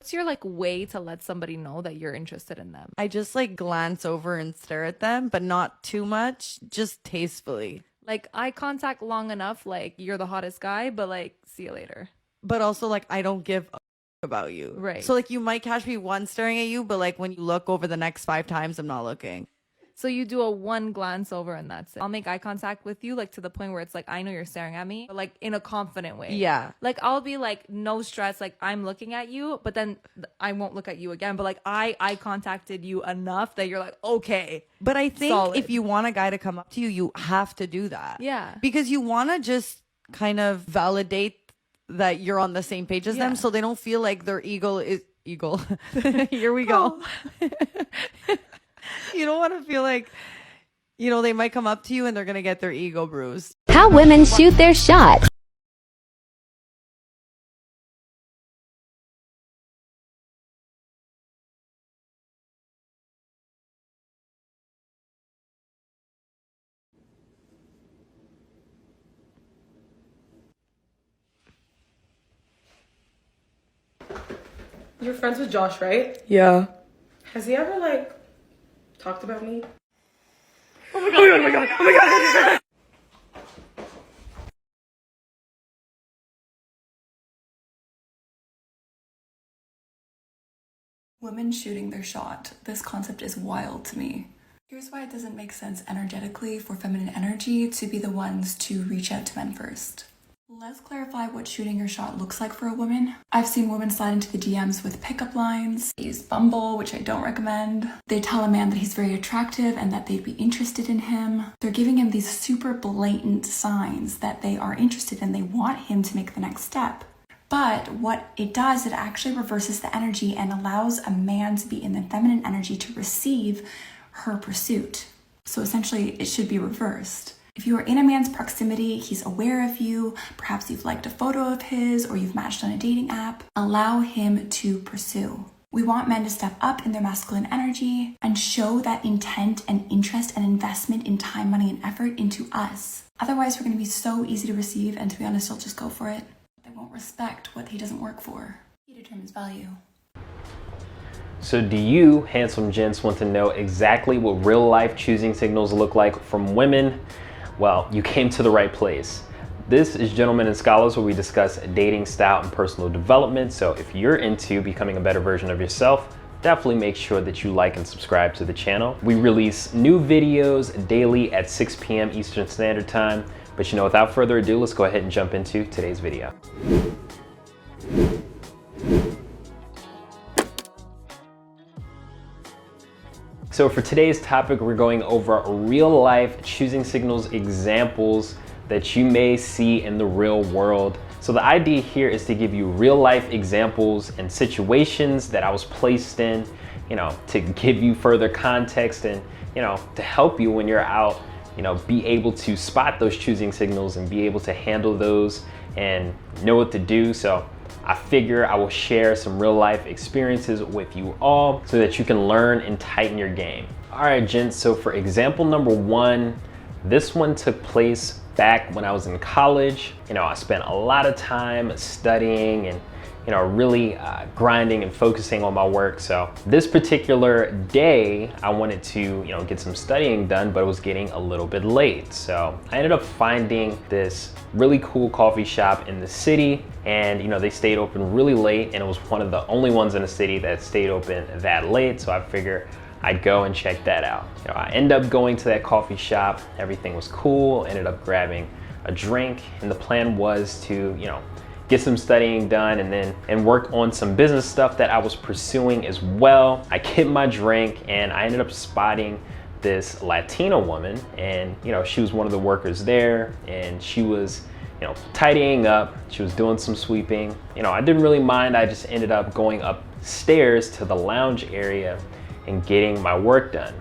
What's your like way to let somebody know that you're interested in them? I just like glance over and stare at them, but not too much, just tastefully. Like eye contact long enough, like you're the hottest guy, but like see you later. But also like I don't give a about you. Right. So like you might catch me once staring at you, but like when you look over the next 5 times, I'm not looking. So you do a one glance over and that's it. I'll make eye contact with you, like to the point where it's like, I know you're staring at me, but like in a confident way. Yeah. Like I'll be like, no stress, like I'm looking at you, but then I won't look at you again. But like I eye contacted you enough that you're like, okay. But I think Solid. if you want a guy to come up to you, you have to do that. Yeah. Because you want to just kind of validate that you're on the same page as Yeah. them so they don't feel like their ego is eagle. Here we go. You don't want to feel like, you know, they might come up to you and they're going to get their ego bruised. How women shoot their shot. You're friends with Josh, right? Yeah. Has he ever, like, talked about me? Oh my god, oh my god, oh my god! Women shooting their shot. This concept is wild to me. Here's why it doesn't make sense energetically for feminine energy to be the ones to reach out to men first. Let's clarify what shooting your shot looks like for a woman. I've seen women slide into the DMs with pickup lines. They use Bumble, which I don't recommend. They tell a man that he's very attractive and that they'd be interested in him. They're giving him these super blatant signs that they are interested and they want him to make the next step. But what it does, it actually reverses the energy and allows a man to be in the feminine energy to receive her pursuit. So essentially, it should be reversed. If you are in a man's proximity, he's aware of you, perhaps you've liked a photo of his or you've matched on a dating app, allow him to pursue. We want men to step up in their masculine energy and show that intent and interest and investment in time, money, and effort into us. Otherwise, we're going to be so easy to receive, and to be honest, they'll just go for it. They won't respect what he doesn't work for. He determines value. So do you, handsome gents, want to know exactly what real life choosing signals look like from women? Well, you came to the right place. This is Gentlemen and Scholars, where we discuss dating style and personal development. So if you're into becoming a better version of yourself, definitely make sure that you like and subscribe to the channel. We release new videos daily at 6 p.m. Eastern Standard Time. But you know, without further ado, let's go ahead and jump into today's video. So for today's topic, we're going over real life choosing signals examples that you may see in the real world. So the idea here is to give you real life examples and situations that I was placed in, you know, to give you further context and, you know, to help you when you're out, you know, be able to spot those choosing signals and be able to handle those and know what to do. So I figure I will share some real life experiences with you all so that you can learn and tighten your game. All right, gents, so for example number one, this one took place back when I was in college. You know, I spent a lot of time studying and, you know, really grinding and focusing on my work. So this particular day, I wanted to, you know, get some studying done, but it was getting a little bit late. So I ended up finding this really cool coffee shop in the city, and, you know, they stayed open really late, and it was one of the only ones in the city that stayed open that late. So I figured I'd go and check that out. You know, I ended up going to that coffee shop. Everything was cool. Ended up grabbing a drink, and the plan was to, you know, get some studying done and work on some business stuff that I was pursuing as well. I get my drink and I ended up spotting this Latina woman, and, you know, she was one of the workers there, and she was, you know, tidying up. She was doing some sweeping. You know, I didn't really mind. I just ended up going upstairs to the lounge area and getting my work done.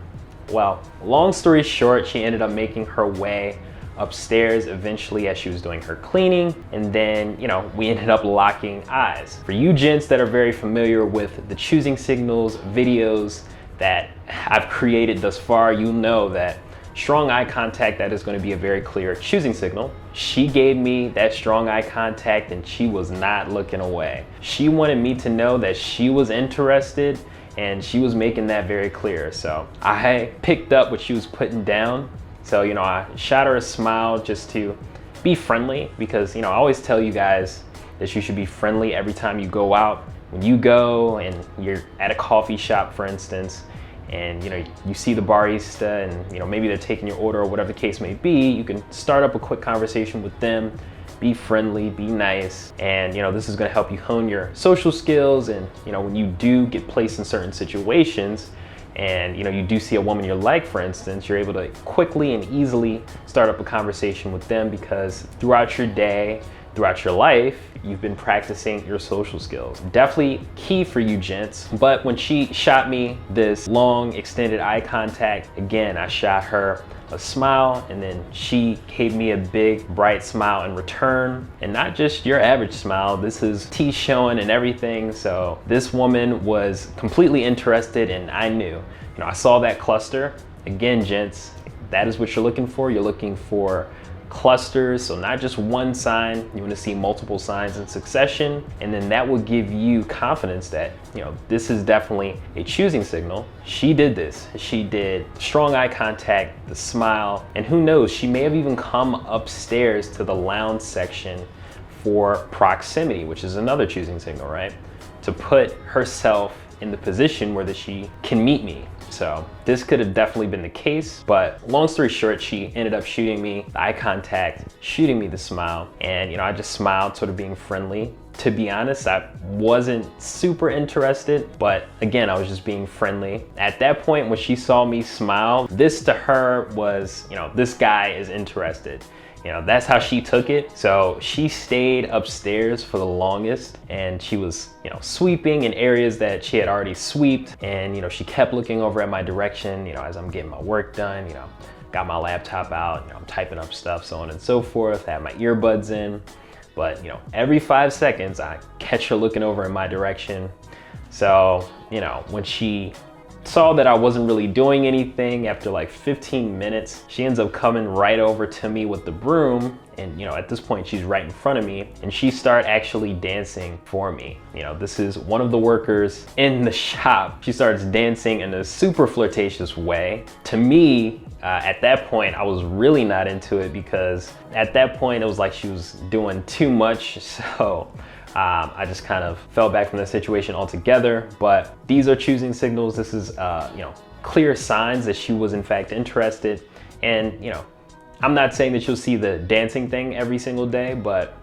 Well, long story short, she ended up making her way upstairs eventually as she was doing her cleaning, and then, you know, we ended up locking eyes. For you gents that are very familiar with the choosing signals videos that I've created thus far, you know that strong eye contact, that is going to be a very clear choosing signal. She gave me that strong eye contact and she was not looking away. She wanted me to know that she was interested and she was making that very clear. So I picked up what she was putting down. So, you know, I shot her a smile just to be friendly because, you know, I always tell you guys that you should be friendly every time you go out. When you go and you're at a coffee shop, for instance, and you know you see the barista and you know maybe they're taking your order or whatever the case may be, you can start up a quick conversation with them, be friendly, be nice, and you know this is going to help you hone your social skills. And you know when you do get placed in certain situations and you know you do see a woman you like, for instance, you're able to quickly and easily start up a conversation with them because throughout your day, throughout your life, you've been practicing your social skills. Definitely key for you gents. But when she shot me this long extended eye contact, again, I shot her a smile and then she gave me a big bright smile in return. And not just your average smile, this is teeth showing and everything. So this woman was completely interested and I knew, you know, I saw that cluster. Again, gents, that is what you're looking for. You're looking for clusters, so not just one sign, you want to see multiple signs in succession, and then that will give you confidence that, you know, this is definitely a choosing signal. She did this. She did strong eye contact, the smile, and who knows, she may have even come upstairs to the lounge section for proximity, which is another choosing signal, right? To put herself in the position where she can meet me. So this could have definitely been the case, but long story short, she ended up shooting me the eye contact, shooting me the smile, and you know, I just smiled, sort of being friendly. To be honest, I wasn't super interested, but again, I was just being friendly. At that point, when she saw me smile, this to her was, you know, this guy is interested. You know, that's how she took it. So she stayed upstairs for the longest and she was, you know, sweeping in areas that she had already swept. And, you know, she kept looking over at my direction, you know, as I'm getting my work done, you know, got my laptop out, you know, I'm typing up stuff, so on and so forth, had my earbuds in. But, you know, every 5 seconds I catch her looking over in my direction. So, you know, when she saw that I wasn't really doing anything, after like 15 minutes, she ends up coming right over to me with the broom. And you know, at this point, she's right in front of me and she started actually dancing for me. You know, this is one of the workers in the shop. She starts dancing in a super flirtatious way. To me, at that point, I was really not into it because at that point, it was like she was doing too much. So I just kind of fell back from the situation altogether. But these are choosing signals. This is, you know, clear signs that she was in fact interested. And, you know, I'm not saying that you'll see the dancing thing every single day, but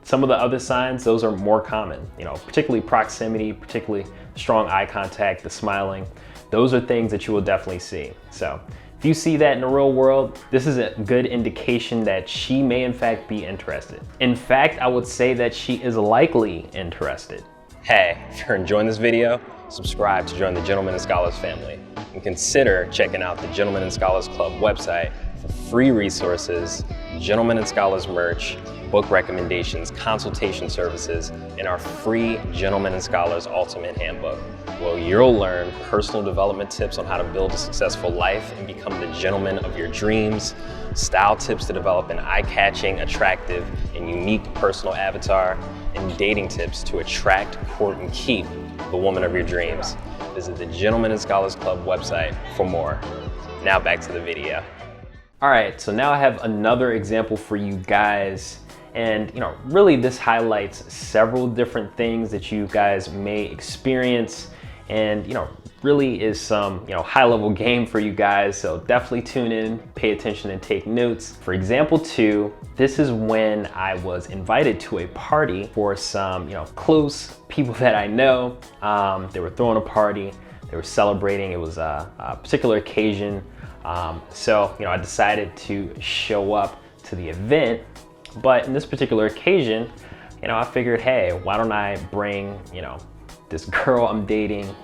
some of the other signs, those are more common, you know, particularly proximity, particularly strong eye contact, the smiling. Those are things that you will definitely see. So if you see that in the real world, this is a good indication that she may in fact be interested. In fact, I would say that she is likely interested. Hey, if you're enjoying this video, subscribe to join the Gentlemen and Scholars family. And consider checking out the Gentlemen and Scholars Club website for free resources, Gentlemen and Scholars merch, book recommendations, consultation services, and our free Gentlemen and Scholars Ultimate Handbook. Well, you'll learn personal development tips on how to build a successful life and become the gentleman of your dreams, style tips to develop an eye-catching, attractive, and unique personal avatar, and dating tips to attract, court, and keep the woman of your dreams. Visit the Gentlemen and Scholars Club website for more. Now back to the video. All right, so now I have another example for you guys. And you know, really this highlights several different things that you guys may experience, and you know, really is some, you know, high-level game for you guys. So definitely tune in, pay attention, and take notes. For example 2, this is when I was invited to a party for some, you know, close people that I know. They were throwing a party, they were celebrating. It was a particular occasion. So, you know, I decided to show up to the event, but in this particular occasion, you know, I figured, hey, why don't I bring, you know, this girl I'm dating,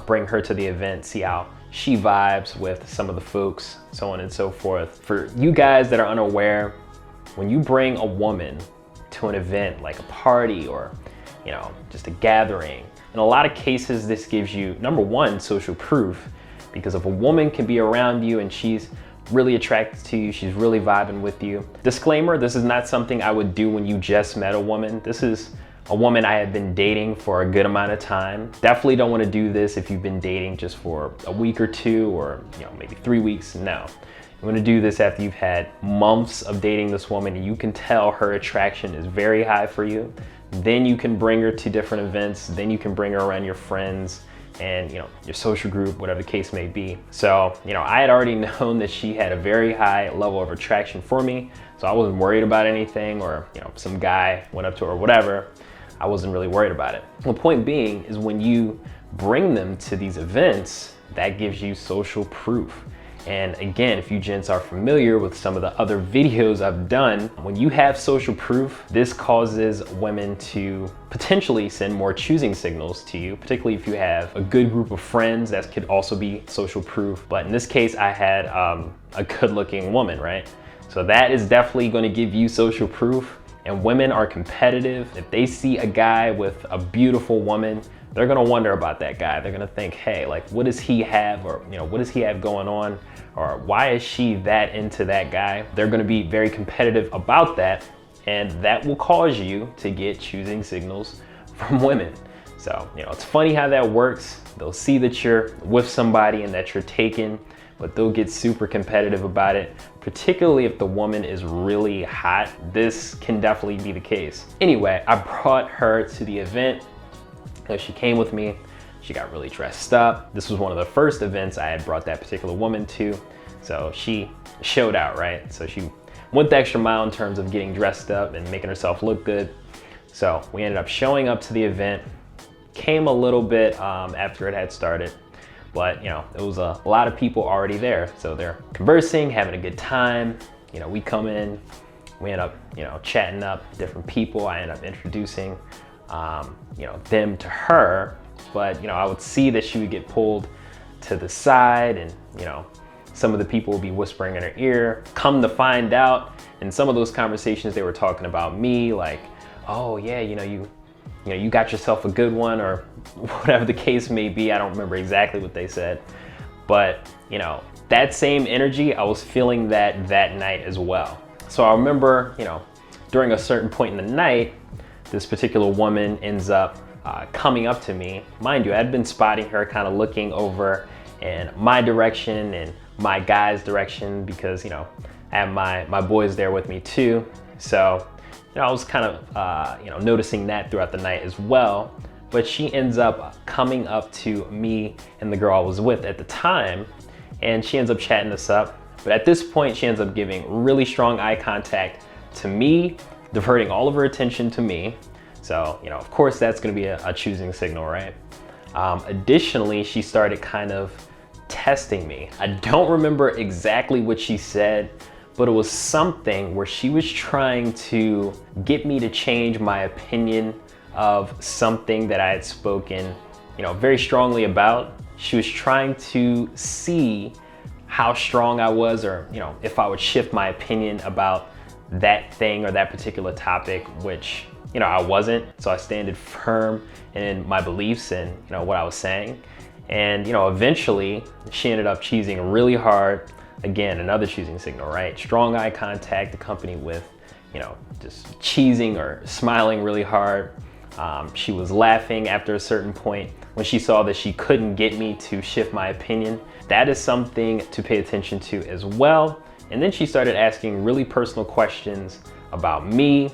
bring her to the event, see how she vibes with some of the folks, so on and so forth. For you guys that are unaware, when you bring a woman to an event like a party or, you know, just a gathering, in a lot of cases, this gives you, number one, social proof. Because if a woman can be around you and she's really attracted to you, she's really vibing with you. Disclaimer, this is not something I would do when you just met a woman. This is a woman I had been dating for a good amount of time. Definitely don't want to do this if you've been dating just for a week or two, or maybe 3 weeks. No. You want to do this after you've had months of dating this woman and you can tell her attraction is very high for you. Then you can bring her to different events. Then you can bring her around your friends and your social group, whatever the case may be. So, I had already known that she had a very high level of attraction for me. So I wasn't worried about anything, or some guy went up to her or whatever. I wasn't really worried about it. The point being is when you bring them to these events, that gives you social proof. And again, if you gents are familiar with some of the other videos I've done, when you have social proof, this causes women to potentially send more choosing signals to you, particularly if you have a good group of friends. That could also be social proof. But in this case, I had a good-looking woman, right? So that is definitely going to give you social proof. And women are competitive. If they see a guy with a beautiful woman, they're gonna wonder about that guy. They're gonna think, hey, like, what does he have? Or, what does he have going on? Or why is she that into that guy? They're gonna be very competitive about that. And that will cause you to get choosing signals from women. So, it's funny how that works. They'll see that you're with somebody and that you're taken, but they'll get super competitive about it, particularly if the woman is really hot. This can definitely be the case. Anyway, I brought her to the event. She came with me. She got really dressed up. This was one of the first events I had brought that particular woman to. So she showed out, right? So she went the extra mile in terms of getting dressed up and making herself look good. So we ended up showing up to the event. Came a little bit after it had started. But it was a lot of people already there. So they're conversing, having a good time. We come in, we end up, chatting up different people. I end up introducing, them to her. But, I would see that she would get pulled to the side and, some of the people would be whispering in her ear. Come to find out, in some of those conversations, they were talking about me, like, oh yeah, you got yourself a good one, or whatever the case may be. I don't remember exactly what they said, but that same energy, I was feeling that night as well. So I remember, during a certain point in the night, this particular woman ends up coming up to me. Mind you, I'd been spotting her kind of looking over in my direction and my guy's direction because, I have my boys there with me too. So I was kind of, noticing that throughout the night as well. But she ends up coming up to me and the girl I was with at the time, and she ends up chatting us up. But at this point, she ends up giving really strong eye contact to me, diverting all of her attention to me. So, of course, that's going to be a choosing signal, right? Additionally, she started kind of testing me. I don't remember exactly what she said, but it was something where she was trying to get me to change my opinion of something that I had spoken, very strongly about. She was trying to see how strong I was, or, if I would shift my opinion about that thing or that particular topic, which, I wasn't. So I standed firm in my beliefs and, what I was saying. And, eventually she ended up cheesing really hard. Again, another choosing signal, right? Strong eye contact accompanied with, just cheesing or smiling really hard. She was laughing after a certain point when she saw that she couldn't get me to shift my opinion. That is something to pay attention to as well. And then she started asking really personal questions about me,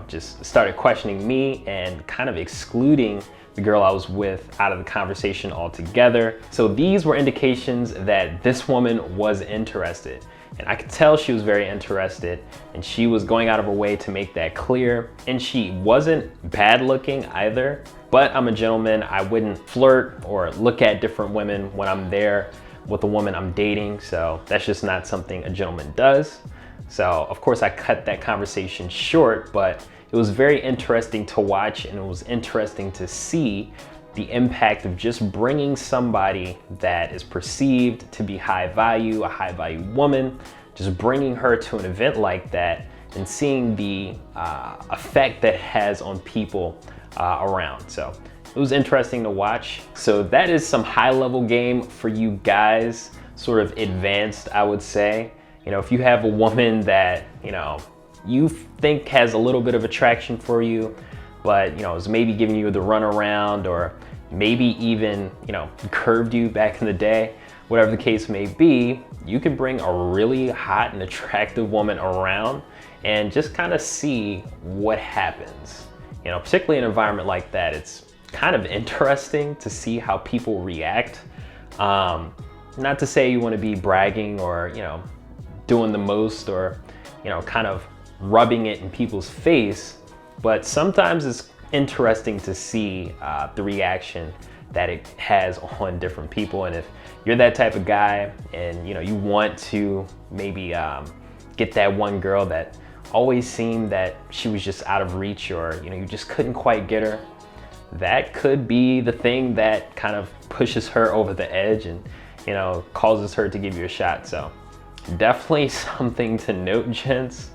just started questioning me and kind of excluding the girl I was with out of the conversation altogether. So these were indications that this woman was interested. And I could tell she was very interested, and she was going out of her way to make that clear. And she wasn't bad looking either, but I'm a gentleman. I wouldn't flirt or look at different women when I'm there with a woman I'm dating. So that's just not something a gentleman does. So of course I cut that conversation short, but it was very interesting to watch, and it was interesting to see the impact of just bringing somebody that is perceived to be high value, a high value woman, just bringing her to an event like that and seeing the effect that it has on people around. So it was interesting to watch. So that is some high level game for you guys. sort of advanced, I would say. You know, if you have a woman that, you know, you think has a little bit of attraction for you, but, you know, is maybe giving you the runaround, or maybe even, you know, curved you back in the day, whatever the case may be, you can bring a really hot and attractive woman around and just kind of see what happens. You know, particularly in an environment like that, it's kind of interesting to see how people react. Not to say you want to be bragging or, you know, doing the most, or, you know, kind of rubbing it in people's face, but sometimes it's interesting to see the reaction that it has on different people. And if you're that type of guy and, you know, you want to maybe get that one girl that always seemed that she was just out of reach, or, you know, you just couldn't quite get her, that could be the thing that kind of pushes her over the edge and, you know, causes her to give you a shot. So definitely something to note, gents.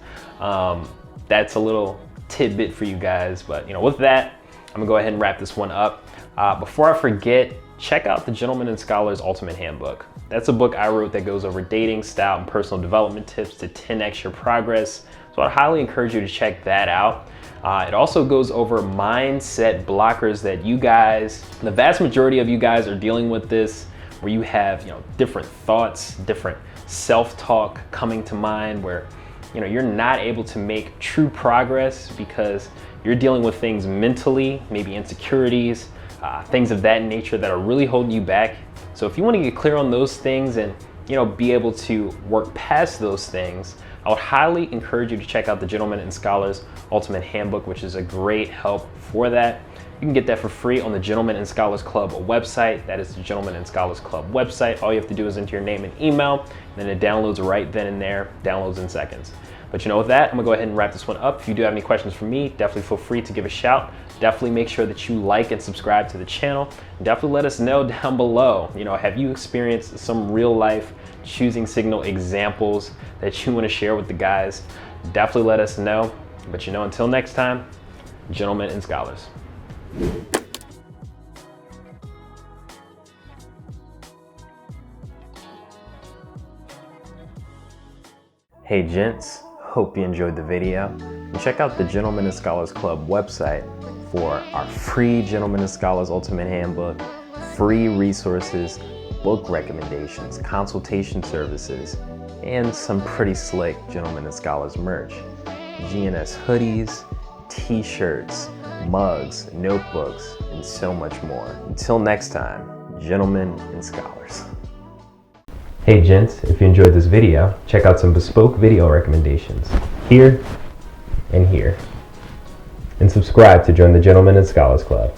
That's a little tidbit for you guys. But, you know, with that, I'm gonna go ahead and wrap this one up. Before I forget, check out the Gentleman and Scholar's Ultimate Handbook. That's a book I wrote that goes over dating, style, and personal development tips to 10x your progress. So I'd highly encourage you to check that out. It also goes over mindset blockers that you guys, the vast majority of you guys, are dealing with this, where you have, you know, different thoughts, different self-talk coming to mind, where, you know, you're not able to make true progress because you're dealing with things mentally, maybe insecurities, things of that nature that are really holding you back. So if you want to get clear on those things and, you know, be able to work past those things, I would highly encourage you to check out the Gentleman and Scholar's Ultimate Handbook, which is a great help for that. You can get that for free on the Gentleman and Scholars Club website. That is the Gentleman and Scholars Club website. All you have to do is enter your name and email, and then it downloads right then and there, downloads in seconds. But, you know, with that, I'm gonna go ahead and wrap this one up. If you do have any questions for me, definitely feel free to give a shout. Definitely make sure that you like and subscribe to the channel. Definitely let us know down below, you know, have you experienced some real life choosing signal examples that you want to share with the guys? Definitely let us know. But, you know, until next time, Gentlemen and Scholars. Hey gents, hope you enjoyed the video. And check out the Gentlemen and Scholars Club website for our free Gentlemen and Scholars Ultimate Handbook, free resources, book recommendations, consultation services, and some pretty slick Gentlemen and Scholars merch. GNS hoodies, t-shirts, mugs, notebooks, and so much more. Until next time, Gentlemen and Scholars. Hey gents, if you enjoyed this video, check out some bespoke video recommendations here and here. And subscribe to join the Gentlemen and Scholars Club.